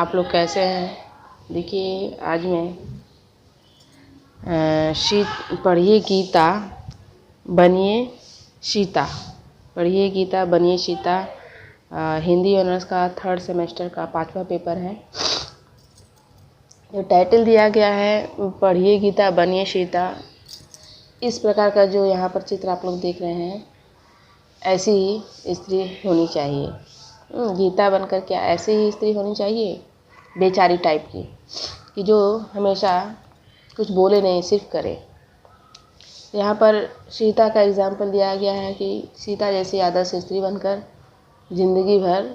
आप लोग कैसे हैं। देखिए आज मैं पढ़िए गीता बनिए सीता, पढ़िए गीता बनिए सीता हिंदी ऑनर्स का 3rd सेमेस्टर का 5वां पेपर है। जो टाइटल दिया गया है पढ़िए गीता बनिए सीता, इस प्रकार का जो यहाँ पर चित्र आप लोग देख रहे हैं, ऐसी ही स्त्री होनी चाहिए। गीता बनकर क्या ऐसी ही स्त्री होनी चाहिए, बेचारी टाइप की, कि जो हमेशा कुछ बोले नहीं सिर्फ करे। यहाँ पर सीता का एग्जाम्पल दिया गया है कि सीता जैसी आदर्श स्त्री बनकर ज़िंदगी भर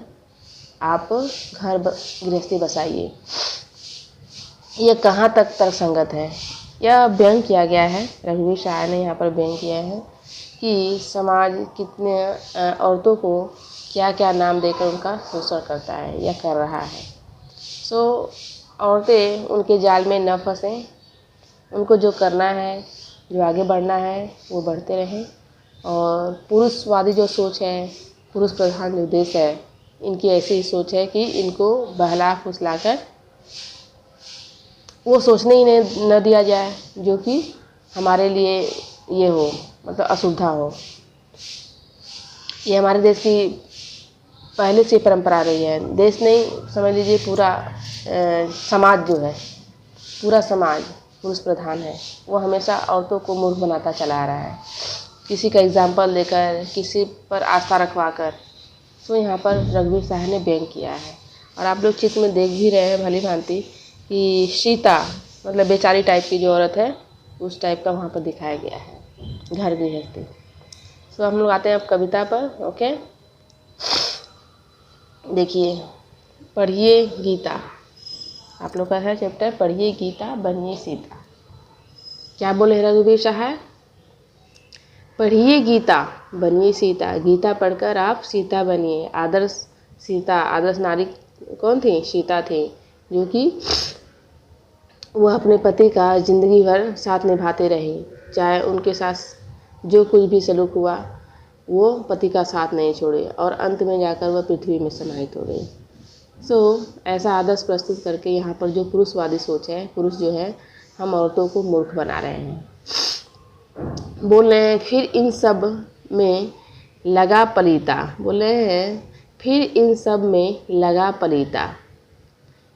आप घर गृहस्थी बसाइए। यह कहाँ तक तर्कसंगत है, यह व्यंग किया गया है। रघुवीर शाह ने यहाँ पर व्यंग किया है कि समाज कितने औरतों को क्या क्या नाम देकर उनका शोषण करता है या कर रहा है। सो औरतें उनके जाल में न फंसें, उनको जो करना है, जो आगे बढ़ना है वो बढ़ते रहें। और पुरुषवादी जो सोच है, पुरुष प्रधान जो देश है, इनकी ऐसी ही सोच है कि इनको बहला फुसला कर वो सोचने ही न दिया जाए जो कि हमारे लिए ये हो, मतलब असुविधा हो। ये हमारे देश की पहले से परंपरा रही है। देश नहीं समझ लीजिए, पूरा समाज जो है, पूरा समाज पुरुष प्रधान है। वो हमेशा औरतों को मूर्ख बनाता चला आ रहा है, किसी का एग्जाम्पल देकर, किसी पर आस्था रखवा कर। तो यहाँ पर रघुवीर शाह ने व्यंग किया है। और आप लोग चित्र में देख भी रहे हैं भली भांति कि सीता मतलब बेचारी टाइप की जो औरत है, उस टाइप का वहाँ पर दिखाया गया है, घर गृहस्थी। तो हम लोग आते हैं अब कविता पर। ओके, देखिए पढ़िए गीता, आप लोग का है चैप्टर पढ़िए गीता बनिए सीता। क्या बोले रघुवीर शाह, पढ़िए गीता बनिए सीता, गीता पढ़कर आप सीता बनिए। आदर्श सीता, आदर्श नारी कौन थी? सीता थी, जो कि वह अपने पति का ज़िंदगी भर साथ निभाते रही। चाहे उनके साथ जो कुछ भी सलूक हुआ, वो पति का साथ नहीं छोड़े और अंत में जाकर वह पृथ्वी में समाहित हो गई। ऐसा आदर्श प्रस्तुत करके यहाँ पर जो पुरुषवादी सोच है, पुरुष जो है हम औरतों को मूर्ख बना रहे हैं। बोल रहे हैं फिर इन सब में लगा पलीता, बोल रहे हैं फिर इन सब में लगा पलीता।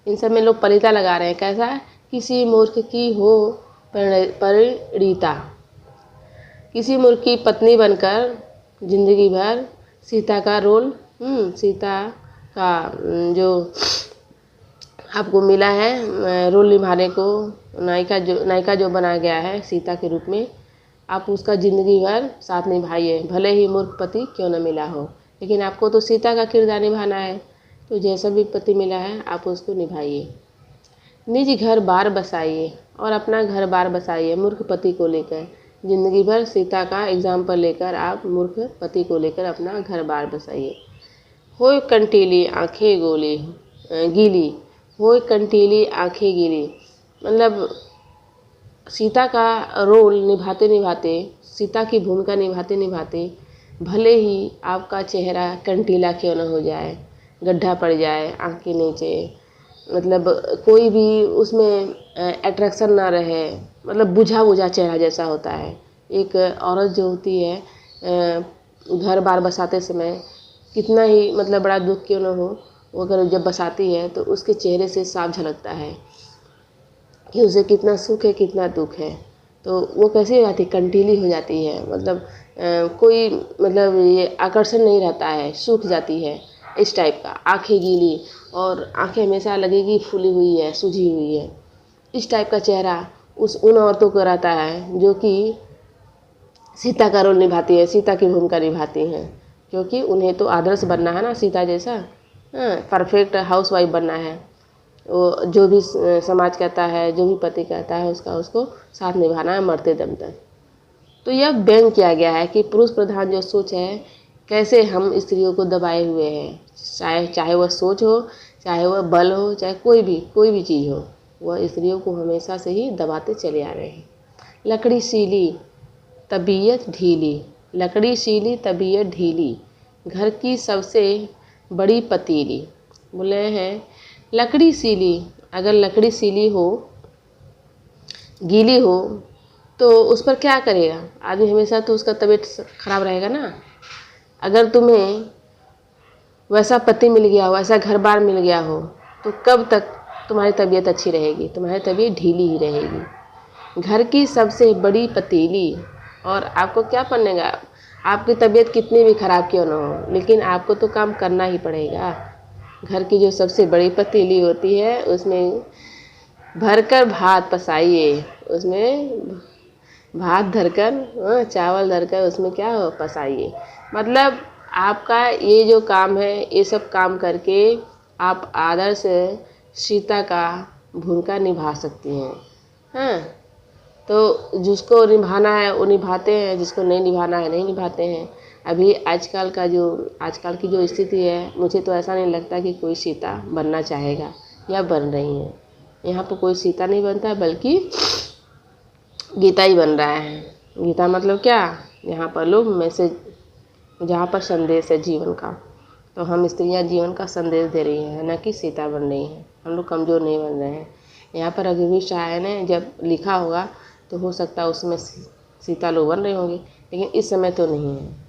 इन सब में लोग पलीता लगा रहे हैं। कैसा? किसी मूर्ख की हो परिणीता, किसी मूर्ख की पत्नी बनकर जिंदगी भर सीता का रोल, सीता का जो आपको मिला है रोल निभाने को, नायिका जो बनाया गया है सीता के रूप में, आप उसका ज़िंदगी भर साथ निभाइए, भले ही मूर्ख पति क्यों न मिला हो, लेकिन आपको तो सीता का किरदार निभाना है। तो जैसा भी पति मिला है आप उसको निभाइए। निज घर बार बसाइए, और अपना घर बार बसाइए मूर्ख पति को लेकर। ज़िंदगी भर सीता का एग्जाम्पल लेकर आप मूर्ख पति को लेकर अपना घर बार बसाइए। होय कंटीली आँखें गीली, होय कंटीली आँखें गीली, मतलब सीता का रोल निभाते निभाते, सीता की भूमिका निभाते निभाते, भले ही आपका चेहरा कंटीला क्यों न हो जाए, गड्ढा पड़ जाए आँख के नीचे, मतलब कोई भी उसमें अट्रैक्शन ना रहे, मतलब बुझा बुझा चेहरा जैसा होता है। एक औरत जो होती है घर बार बसाते समय कितना ही मतलब बड़ा दुख क्यों न हो, वो अगर जब बसाती है तो उसके चेहरे से साफ झलकता है कि उसे कितना सुख है कितना दुख है। तो वो कैसी हो जाती है? कंटीली हो जाती है, मतलब कोई मतलब ये आकर्षण नहीं रहता है, सूख जाती है इस टाइप का। आँखें गीली, और आँखें हमेशा लगेगी फूली हुई है, सूजी हुई है। इस टाइप का चेहरा उन औरतों को रहता है जो कि सीता का रोल निभाती है, सीता की भूमिका निभाती हैं, क्योंकि उन्हें तो आदर्श बनना है ना, सीता जैसा परफेक्ट हाउसवाइफ बनना है। वो जो भी समाज कहता है, जो भी पति कहता है, उसको साथ निभाना है मरते दम तक। तो यह व्यंग किया गया है कि पुरुष प्रधान जो सोच है, कैसे हम स्त्रियों को दबाए हुए हैं। चाहे वह सोच हो, चाहे वह बल हो, चाहे कोई भी चीज़ हो, वह स्त्रियों को हमेशा से ही दबाते चले आ रहे हैं। लकड़ी सीली तबीयत ढीली, लकड़ी सीली तबीयत ढीली, घर की सबसे बड़ी पतीली। बोले हैं लकड़ी सीली, अगर लकड़ी सीली हो, गीली हो, तो उस पर क्या करेगा आदमी, हमेशा तो उसका तबीयत खराब रहेगा ना। अगर तुम्हें वैसा पति मिल गया हो, वैसा घर बार मिल गया हो, तो कब तक तुम्हारी तबीयत अच्छी रहेगी, तुम्हारी तबीयत ढीली ही रहेगी। घर की सबसे बड़ी पतीली, और आपको क्या पड़ेगा, आपकी तबीयत कितनी भी खराब क्यों ना हो, लेकिन आपको तो काम करना ही पड़ेगा। घर की जो सबसे बड़ी पतीली होती है उसमें भरकर भात पसाइए, उसमें भात धरकर, चावल धरकर उसमें क्या हो, पसाइए। मतलब आपका ये जो काम है, ये सब काम करके आप आदर्श सीता का भूमिका निभा सकती हैं। हाँ, तो जिसको निभाना है वो निभाते हैं, जिसको नहीं निभाना है नहीं निभाते हैं। अभी आजकल की जो स्थिति है, मुझे तो ऐसा नहीं लगता कि कोई सीता बनना चाहेगा या बन रही है। यहाँ पर कोई सीता नहीं बनता, बल्कि गीता ही बन रहा है। गीता मतलब क्या, यहाँ पर लोग मैसेज, जहाँ पर संदेश है जीवन का, तो हम स्त्रियाँ जीवन का संदेश दे रही हैं, न कि सीता बन रही हैं। हम लोग कमज़ोर नहीं बन रहे हैं। यहाँ पर रघुवीर शाह ने जब लिखा होगा तो हो सकता है उसमें सीता लोग बन रहे होंगे, लेकिन इस समय तो नहीं है।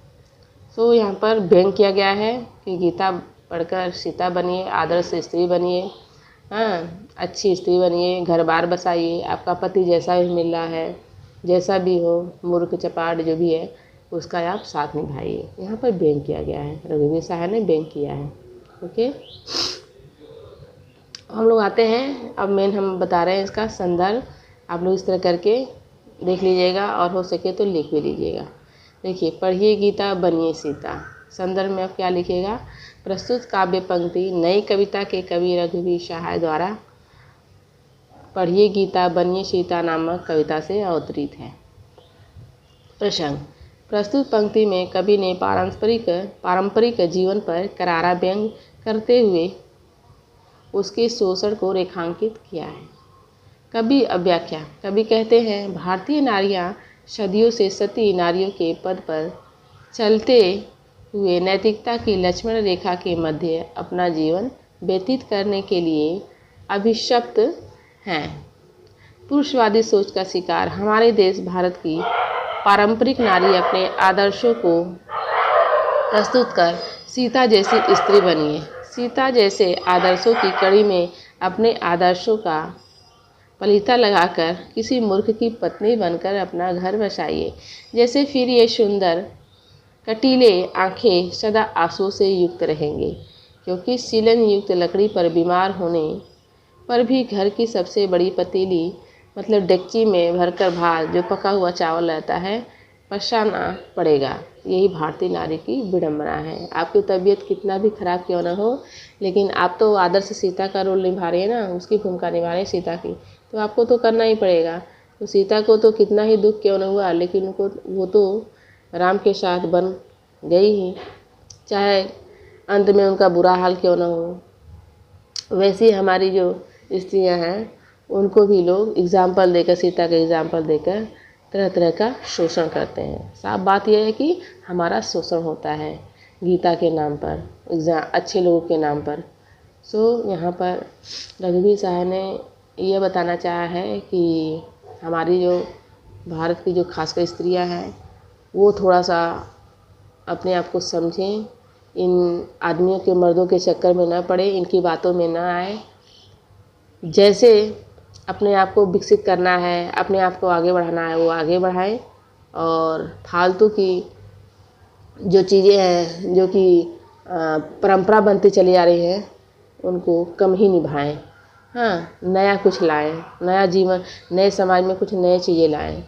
सो यहाँ पर व्यंग किया गया है कि गीता पढ़कर सीता बनिए, आदर्श स्त्री बनिए, हाँ, अच्छी स्त्री बनिए, घर बार बसाइए। आपका पति जैसा भी मिल रहा है, जैसा भी हो, मूर्ख चपाट जो भी है, उसका आप साथ निभाइए। यहाँ पर व्यंग किया गया है, रघुवीर शाह ने व्यंग किया है। ओके, हम लोग आते हैं, अब मेन हम बता रहे हैं इसका संदर्भ। आप लोग इस तरह करके देख लीजिएगा और हो सके तो लिख भी लीजिएगा। देखिए, पढ़िए गीता बनिए सीता। संदर्भ में आप क्या लिखिएगा, प्रस्तुत काव्य पंक्ति नई कविता के कवि रघुवीर शाह द्वारा पढ़िए गीता बनिए सीता नामक कविता से अवतरित है। प्रसंग, प्रस्तुत पंक्ति में कवि ने पारंपरिक जीवन पर करारा व्यंग करते हुए उसके शोषण को रेखांकित किया है। कवि व्याख्या, कवि कहते हैं, भारतीय नारियां सदियों से सती नारियों के पद पर चलते हुए नैतिकता की लक्ष्मण रेखा के मध्य अपना जीवन व्यतीत करने के लिए अभिशप्त हैं। पुरुषवादी सोच का शिकार हमारे देश भारत की पारंपरिक नारी अपने आदर्शों को प्रस्तुत कर सीता जैसी स्त्री बनिए। सीता जैसे आदर्शों की कड़ी में अपने आदर्शों का पलीता लगाकर किसी मूर्ख की पत्नी बनकर अपना घर बसाइए। जैसे फिर ये सुंदर कटीले आँखें सदा आंसू से युक्त रहेंगे, क्योंकि सीलन युक्त लकड़ी पर बीमार होने पर भी घर की सबसे बड़ी पतीली मतलब डेगची में भरकर भात जो पका हुआ चावल रहता है पसाना पड़ेगा। यही भारतीय नारी की विडंबना है। आपकी तबीयत कितना भी खराब क्यों ना हो, लेकिन आप तो आदर्श सीता का रोल निभा रही है ना, उसकी भूमिका निभा रही है सीता की, तो आपको तो करना ही पड़ेगा। तो सीता को तो कितना ही दुख क्यों न हुआ, लेकिन उनको वो तो राम के साथ बन गई ही, चाहे अंत में उनका बुरा हाल क्यों ना हो। वैसे हमारी जो स्त्रियां हैं उनको भी लोग एग्जाम्पल देकर, सीता का एग्जाम्पल देकर तरह तरह का शोषण करते हैं। साफ बात यह है कि हमारा शोषण होता है गीता के नाम पर, अच्छे लोगों के नाम पर। सो यहाँ पर रघुवीर शाह ने यह बताना चाहा है कि हमारी जो भारत की जो खासकर स्त्रियां हैं वो थोड़ा सा अपने आप को समझें, इन आदमियों के मर्दों के चक्कर में ना पड़े, इनकी बातों में ना आए। जैसे अपने आप को विकसित करना है, अपने आप को आगे बढ़ाना है, वो आगे बढ़ाएं, और फालतू की जो चीज़ें हैं जो कि परंपरा बनती चली आ रही हैं उनको कम ही निभाएं। हाँ, नया कुछ लाएं, नया जीवन, नए समाज में कुछ नए चीज़ें लाएं।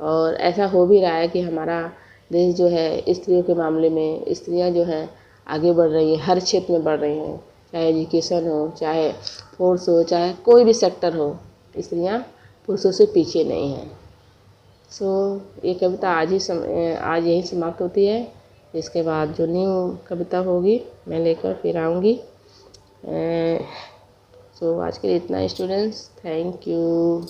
और ऐसा हो भी रहा है कि हमारा देश जो है स्त्रियों के मामले में, स्त्रियां जो हैं आगे बढ़ रही हैं, हर क्षेत्र में बढ़ रही हैं, चाहे एजुकेशन हो, चाहे फोर्स हो, चाहे कोई भी सेक्टर हो, स्त्रियां पुरुषों से पीछे नहीं हैं। सो ये कविता आज यही समाप्त होती है। इसके बाद जो न्यू कविता होगी मैं लेकर फिर आऊँगी। सो आज के लिए इतना स्टूडेंट्स, थैंक यू।